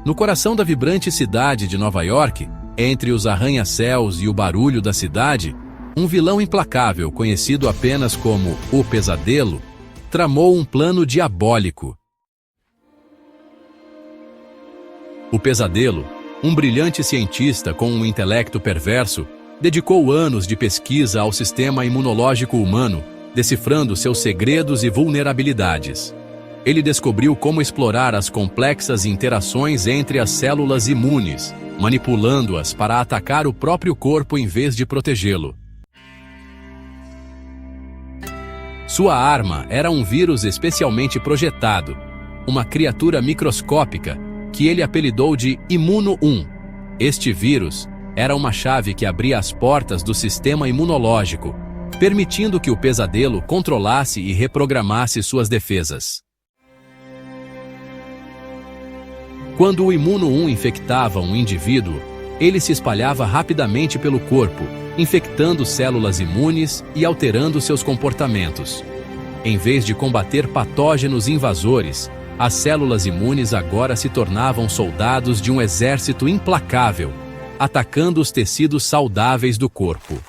No coração da vibrante cidade de Nova York, entre os arranha-céus e o barulho da cidade, um vilão implacável, conhecido apenas como o Pesadelo, tramou um plano diabólico. O Pesadelo, um brilhante cientista com um intelecto perverso, dedicou anos de pesquisa ao sistema imunológico humano, decifrando seus segredos e vulnerabilidades. Ele descobriu como explorar as complexas interações entre as células imunes, manipulando-as para atacar o próprio corpo em vez de protegê-lo. Sua arma era um vírus especialmente projetado, uma criatura microscópica que ele apelidou de Imuno 1. Este vírus era uma chave que abria as portas do sistema imunológico, permitindo que o Pesadelo controlasse e reprogramasse suas defesas. Quando o Imuno 1 infectava um indivíduo, ele se espalhava rapidamente pelo corpo, infectando células imunes e alterando seus comportamentos. Em vez de combater patógenos invasores, as células imunes agora se tornavam soldados de um exército implacável, atacando os tecidos saudáveis do corpo.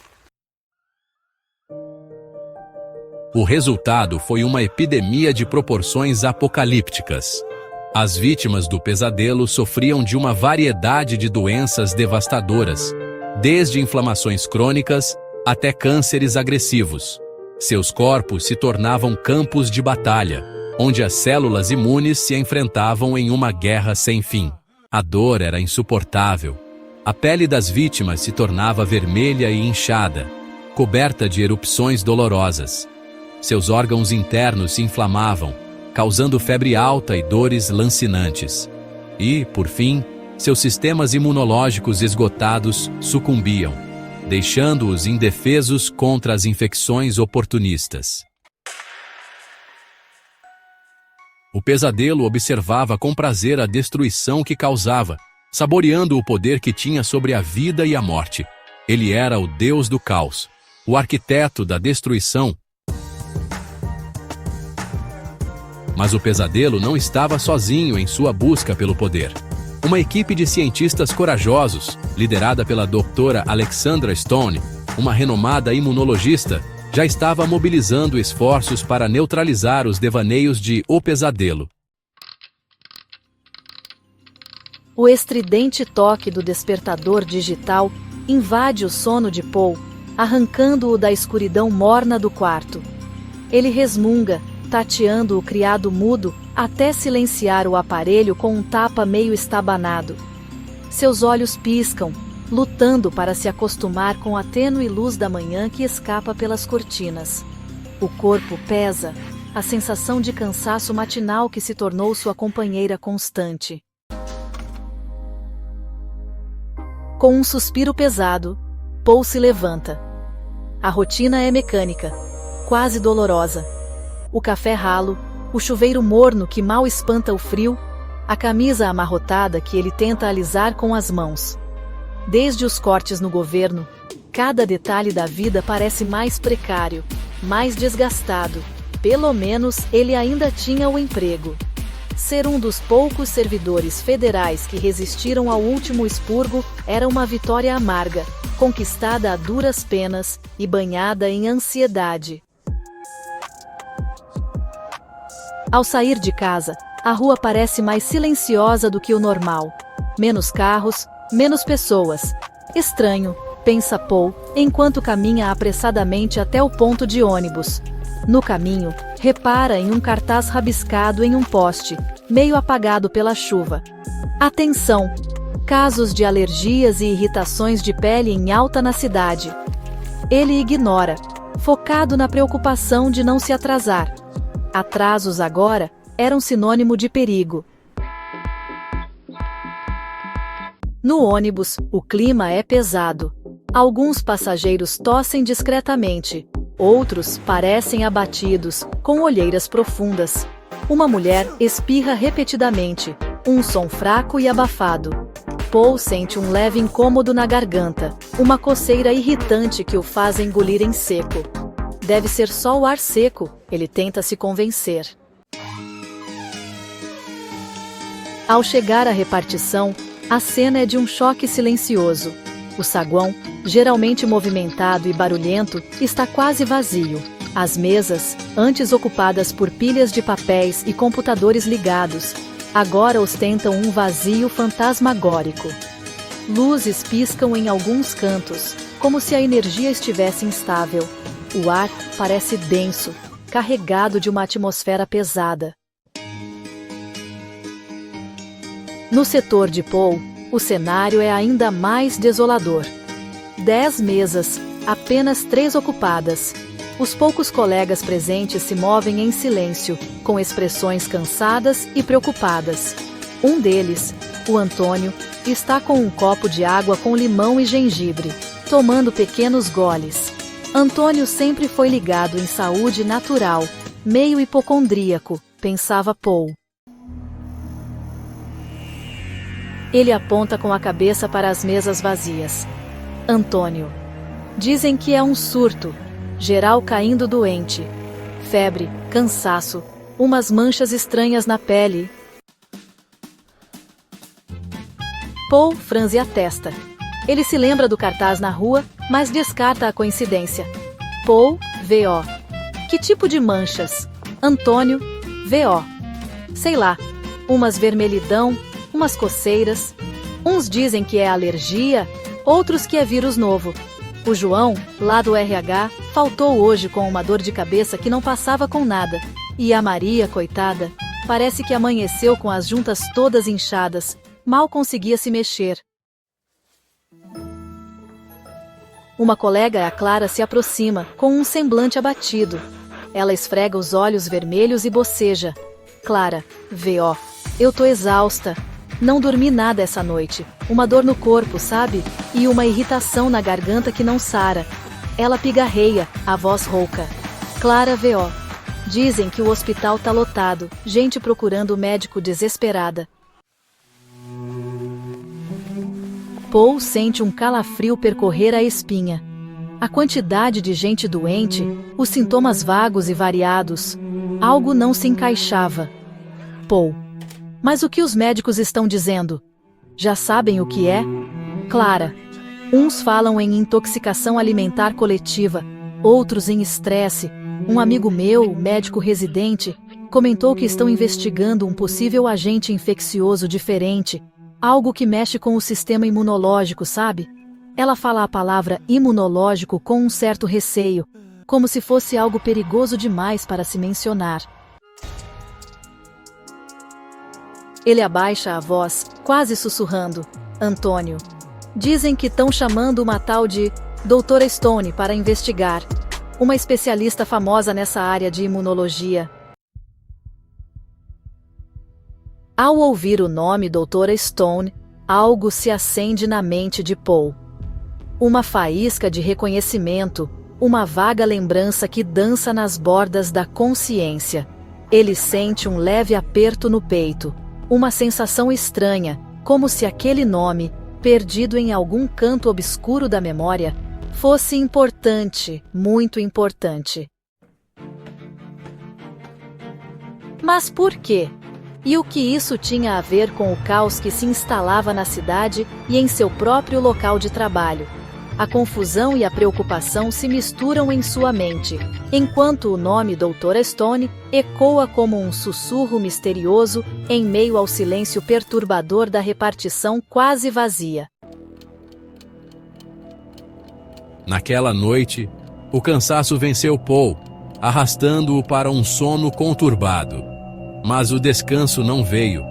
O resultado foi uma epidemia de proporções apocalípticas. As vítimas do Pesadelo sofriam de uma variedade de doenças devastadoras, desde inflamações crônicas até cânceres agressivos. Seus corpos se tornavam campos de batalha, onde as células imunes se enfrentavam em uma guerra sem fim. A dor era insuportável. A pele das vítimas se tornava vermelha e inchada, coberta de erupções dolorosas. Seus órgãos internos se inflamavam, causando febre alta e dores lancinantes. E, por fim, seus sistemas imunológicos esgotados sucumbiam, deixando-os indefesos contra as infecções oportunistas. O Pesadelo observava com prazer a destruição que causava, saboreando o poder que tinha sobre a vida e a morte. Ele era o Deus do caos, o arquiteto da destruição. Mas o Pesadelo não estava sozinho em sua busca pelo poder. Uma equipe de cientistas corajosos, liderada pela doutora Alexandra Stone, uma renomada imunologista, já estava mobilizando esforços para neutralizar os devaneios de O Pesadelo. O estridente toque do despertador digital invade o sono de Paul, arrancando-o da escuridão morna do quarto. Ele resmunga, tateando o criado mudo até silenciar o aparelho com um tapa meio estabanado. Seus olhos piscam, lutando para se acostumar com a tênue luz da manhã que escapa pelas cortinas. O corpo pesa, a sensação de cansaço matinal que se tornou sua companheira constante. Com um suspiro pesado, Paul se levanta. A rotina é mecânica, quase dolorosa. O café ralo, o chuveiro morno que mal espanta o frio, a camisa amarrotada que ele tenta alisar com as mãos. Desde os cortes no governo, cada detalhe da vida parece mais precário, mais desgastado. Pelo menos ele ainda tinha o emprego. Ser um dos poucos servidores federais que resistiram ao último expurgo era uma vitória amarga, conquistada a duras penas e banhada em ansiedade. Ao sair de casa, a rua parece mais silenciosa do que o normal. Menos carros, menos pessoas. Estranho, pensa Paul, enquanto caminha apressadamente até o ponto de ônibus. No caminho, repara em um cartaz rabiscado em um poste, meio apagado pela chuva. Atenção! Casos de alergias e irritações de pele em alta na cidade. Ele ignora, focado na preocupação de não se atrasar. Atrasos agora eram sinônimo de perigo. No ônibus, o clima é pesado. Alguns passageiros tossem discretamente. Outros parecem abatidos, com olheiras profundas. Uma mulher espirra repetidamente, um som fraco e abafado. Paul sente um leve incômodo na garganta, uma coceira irritante que o faz engolir em seco. Deve ser só o ar seco, ele tenta se convencer. Ao chegar à repartição, a cena é de um choque silencioso. O saguão, geralmente movimentado e barulhento, está quase vazio. As mesas, antes ocupadas por pilhas de papéis e computadores ligados, agora ostentam um vazio fantasmagórico. Luzes piscam em alguns cantos, como se a energia estivesse instável. O ar parece denso, carregado de uma atmosfera pesada. No setor de Paul, o cenário é ainda mais desolador. 10 mesas, apenas 3 ocupadas. Os poucos colegas presentes se movem em silêncio, com expressões cansadas e preocupadas. Um deles, o Antônio, está com um copo de água com limão e gengibre, tomando pequenos goles. Antônio sempre foi ligado em saúde natural, meio hipocondríaco, pensava Paul. Ele aponta com a cabeça para as mesas vazias. Antônio. Dizem que é um surto. Geral caindo doente. Febre, cansaço, umas manchas estranhas na pele. Paul franze a testa. Ele se lembra do cartaz na rua, mas descarta a coincidência. Paul, V.O. Que tipo de manchas? Antônio, V.O. Sei lá, umas vermelhidão, umas coceiras. Uns dizem que é alergia, outros que é vírus novo. O João, lá do RH, faltou hoje com uma dor de cabeça que não passava com nada. E a Maria, coitada, parece que amanheceu com as juntas todas inchadas, mal conseguia se mexer. Uma colega, a Clara, se aproxima, com um semblante abatido. Ela esfrega os olhos vermelhos e boceja. Clara, V.O. Eu tô exausta. Não dormi nada essa noite. Uma dor no corpo, sabe? E uma irritação na garganta que não sara. Ela pigarreia, a voz rouca. Clara, V.O. Dizem que o hospital tá lotado, gente procurando o médico desesperada. Paul sente um calafrio percorrer a espinha. A quantidade de gente doente, os sintomas vagos e variados. Algo não se encaixava. Paul. Mas o que os médicos estão dizendo? Já sabem o que é? Clara. Uns falam em intoxicação alimentar coletiva, outros em estresse. Um amigo meu, médico residente, comentou que estão investigando um possível agente infeccioso diferente, algo que mexe com o sistema imunológico, sabe? Ela fala a palavra imunológico com um certo receio, como se fosse algo perigoso demais para se mencionar. Ele abaixa a voz, quase sussurrando. Antônio. Dizem que estão chamando uma tal de Doutora Stone para investigar. Uma especialista famosa nessa área de imunologia. Ao ouvir o nome Doutora Stone, algo se acende na mente de Paul. Uma faísca de reconhecimento, uma vaga lembrança que dança nas bordas da consciência. Ele sente um leve aperto no peito. Uma sensação estranha, como se aquele nome, perdido em algum canto obscuro da memória, fosse importante, muito importante. Mas por quê? E o que isso tinha a ver com o caos que se instalava na cidade e em seu próprio local de trabalho? A confusão e a preocupação se misturam em sua mente, enquanto o nome Doutora Stone ecoa como um sussurro misterioso em meio ao silêncio perturbador da repartição quase vazia. Naquela noite, o cansaço venceu Paul, arrastando-o para um sono conturbado. Mas o descanso não veio.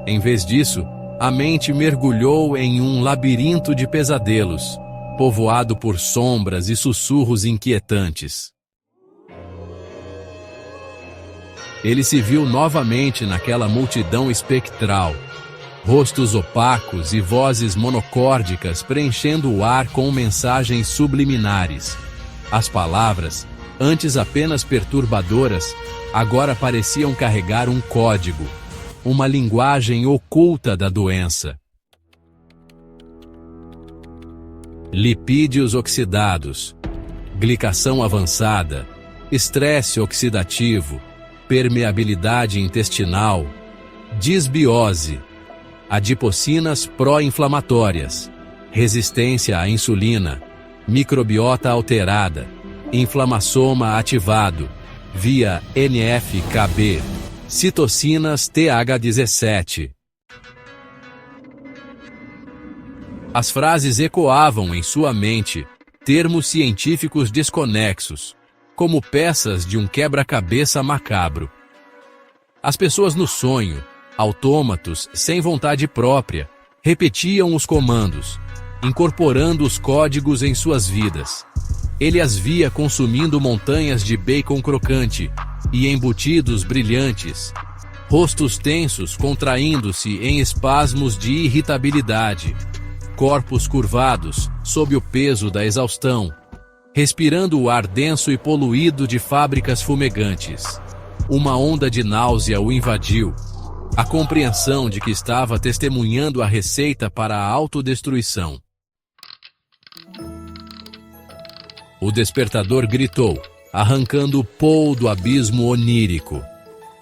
Em vez disso, a mente mergulhou em um labirinto de pesadelos, povoado por sombras e sussurros inquietantes. Ele se viu novamente naquela multidão espectral, rostos opacos e vozes monocórdicas preenchendo o ar com mensagens subliminares. As palavras, antes apenas perturbadoras, agora pareciam carregar um código, uma linguagem oculta da doença. Lipídios oxidados, glicação avançada, estresse oxidativo, permeabilidade intestinal, disbiose, adipocinas pró-inflamatórias, resistência à insulina, microbiota alterada, inflamassoma ativado, via NF-κB, citocinas TH17. As frases ecoavam em sua mente, termos científicos desconexos, como peças de um quebra-cabeça macabro. As pessoas no sonho, autômatos sem vontade própria, repetiam os comandos, incorporando os códigos em suas vidas. Ele as via consumindo montanhas de bacon crocante e embutidos brilhantes, rostos tensos contraindo-se em espasmos de irritabilidade, corpos curvados sob o peso da exaustão, respirando o ar denso e poluído de fábricas fumegantes. Uma onda de náusea o invadiu, a compreensão de que estava testemunhando a receita para a autodestruição. O despertador gritou, arrancando Paul do abismo onírico.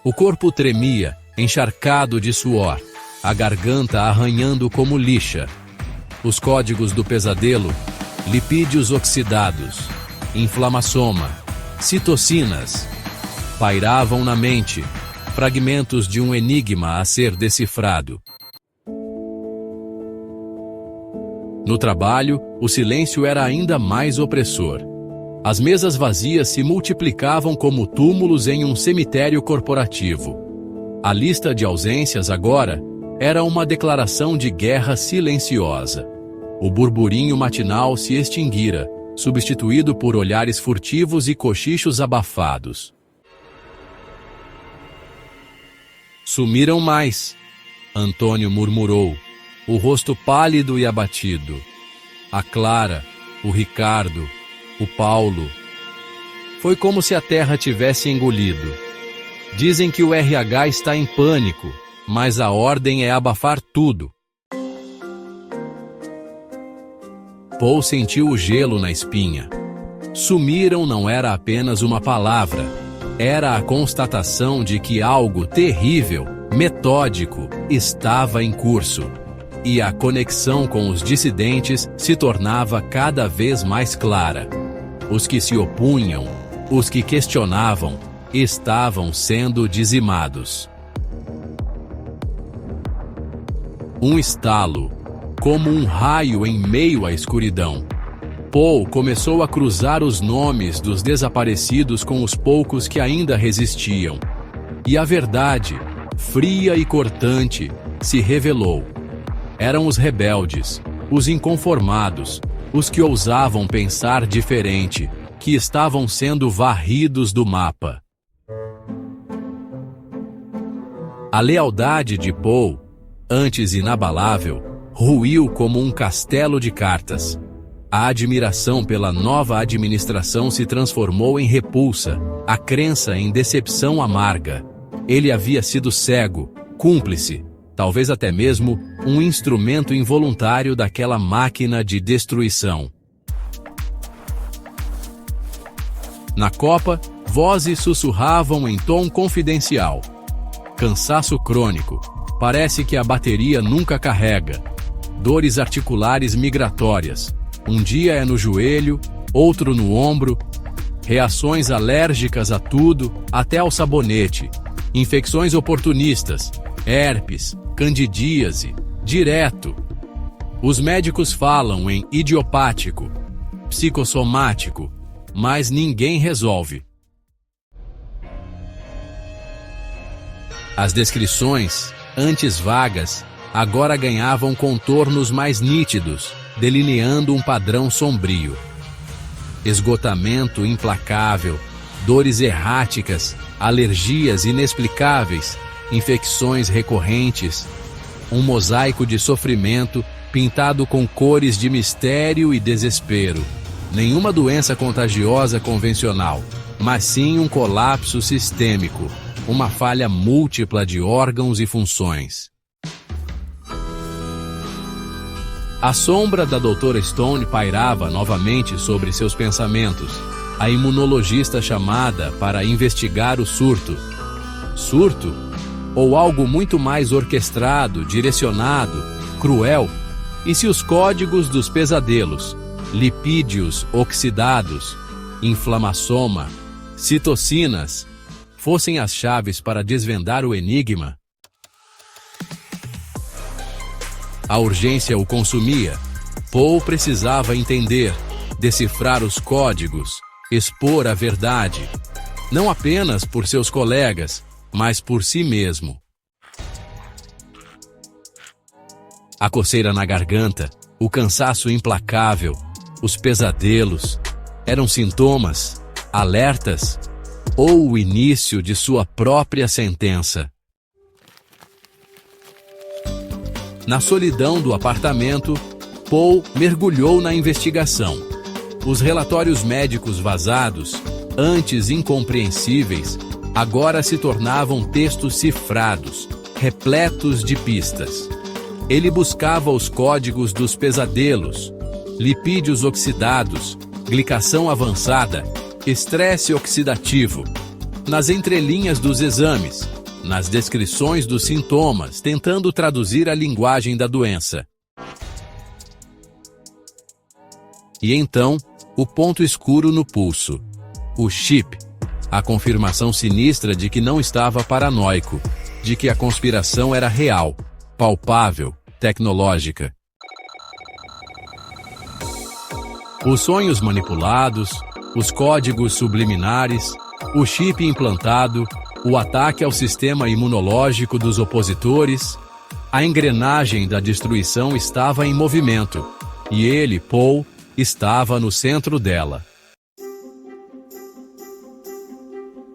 O corpo tremia, encharcado de suor, a garganta arranhando como lixa. Os códigos do pesadelo, lipídios oxidados, inflamassoma, citocinas, pairavam na mente, fragmentos de um enigma a ser decifrado. No trabalho, o silêncio era ainda mais opressor. As mesas vazias se multiplicavam como túmulos em um cemitério corporativo. A lista de ausências agora era uma declaração de guerra silenciosa. O burburinho matinal se extinguira, substituído por olhares furtivos e cochichos abafados. Sumiram mais, Antônio murmurou, o rosto pálido e abatido. A Clara, o Ricardo, o Paulo. Foi como se a terra tivesse engolido. Dizem que o RH está em pânico, mas a ordem é abafar tudo. Paul sentiu o gelo na espinha. Sumiram não era apenas uma palavra, era a constatação de que algo terrível, metódico, estava em curso. E a conexão com os dissidentes se tornava cada vez mais clara. Os que se opunham, os que questionavam, estavam sendo dizimados. Um estalo, como um raio em meio à escuridão. Paul começou a cruzar os nomes dos desaparecidos com os poucos que ainda resistiam. E a verdade, fria e cortante, se revelou. Eram os rebeldes, os inconformados, os que ousavam pensar diferente, que estavam sendo varridos do mapa. A lealdade de Paul, antes inabalável, ruiu como um castelo de cartas. A admiração pela nova administração se transformou em repulsa, a crença em decepção amarga. Ele havia sido cego, cúmplice, talvez até mesmo um instrumento involuntário daquela máquina de destruição. Na copa, vozes sussurravam em tom confidencial. Cansaço crônico. Parece que a bateria nunca carrega. Dores articulares migratórias. Um dia é no joelho, outro no ombro. Reações alérgicas a tudo, até ao sabonete. Infecções oportunistas. Herpes, candidíase, direto. Os médicos falam em idiopático, psicossomático, mas ninguém resolve. As descrições, antes vagas, agora ganhavam contornos mais nítidos, delineando um padrão sombrio. Esgotamento implacável, dores erráticas, alergias inexplicáveis, infecções recorrentes, um mosaico de sofrimento pintado com cores de mistério e desespero. Nenhuma doença contagiosa convencional, mas sim um colapso sistêmico, uma falha múltipla de órgãos e funções. A sombra da doutora Stone pairava novamente sobre seus pensamentos. A imunologista chamada para investigar o surto. Surto? Ou algo muito mais orquestrado, direcionado, cruel? E se os códigos dos pesadelos, lipídios oxidados, inflamassoma, citocinas, fossem as chaves para desvendar o enigma? A urgência o consumia. Poe precisava entender, decifrar os códigos, expor a verdade, não apenas por seus colegas, mas por si mesmo. A coceira na garganta, o cansaço implacável, os pesadelos, eram sintomas, alertas, ou o início de sua própria sentença? Na solidão do apartamento, Poe mergulhou na investigação. Os relatórios médicos vazados, antes incompreensíveis, agora se tornavam textos cifrados, repletos de pistas. Ele buscava os códigos dos pesadelos, lipídios oxidados, glicação avançada, estresse oxidativo, nas entrelinhas dos exames, nas descrições dos sintomas, tentando traduzir a linguagem da doença. E então, o ponto escuro no pulso. O chip. A confirmação sinistra de que não estava paranoico, de que a conspiração era real, palpável, tecnológica. Os sonhos manipulados, os códigos subliminares, o chip implantado, o ataque ao sistema imunológico dos opositores, a engrenagem da destruição estava em movimento, e ele, Poe, estava no centro dela.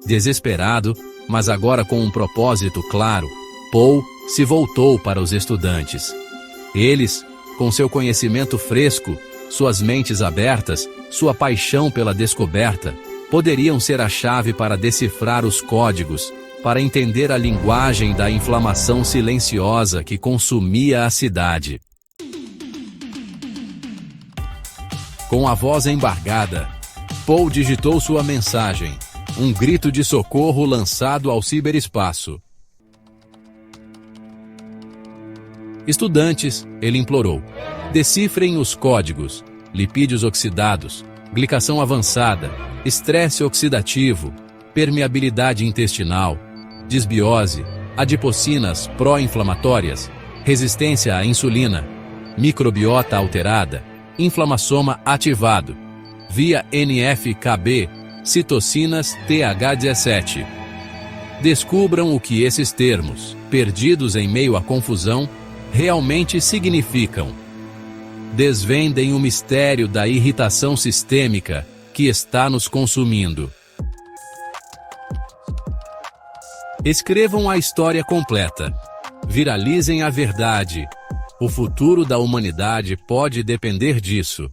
Desesperado, mas agora com um propósito claro, Poe se voltou para os estudantes. Eles, com seu conhecimento fresco, suas mentes abertas, sua paixão pela descoberta, poderiam ser a chave para decifrar os códigos, para entender a linguagem da inflamação silenciosa que consumia a cidade. Com a voz embargada, Poe digitou sua mensagem, um grito de socorro lançado ao ciberespaço. Estudantes, ele implorou, decifrem os códigos, lipídios oxidados, glicação avançada, estresse oxidativo, permeabilidade intestinal, disbiose, adipocinas pró-inflamatórias, resistência à insulina, microbiota alterada, inflamassoma ativado, via NF-κB, citocinas TH17. Descubram o que esses termos, perdidos em meio à confusão, realmente significam. Desvendem o mistério da irritação sistêmica que está nos consumindo. Escrevam a história completa. Viralizem a verdade. O futuro da humanidade pode depender disso.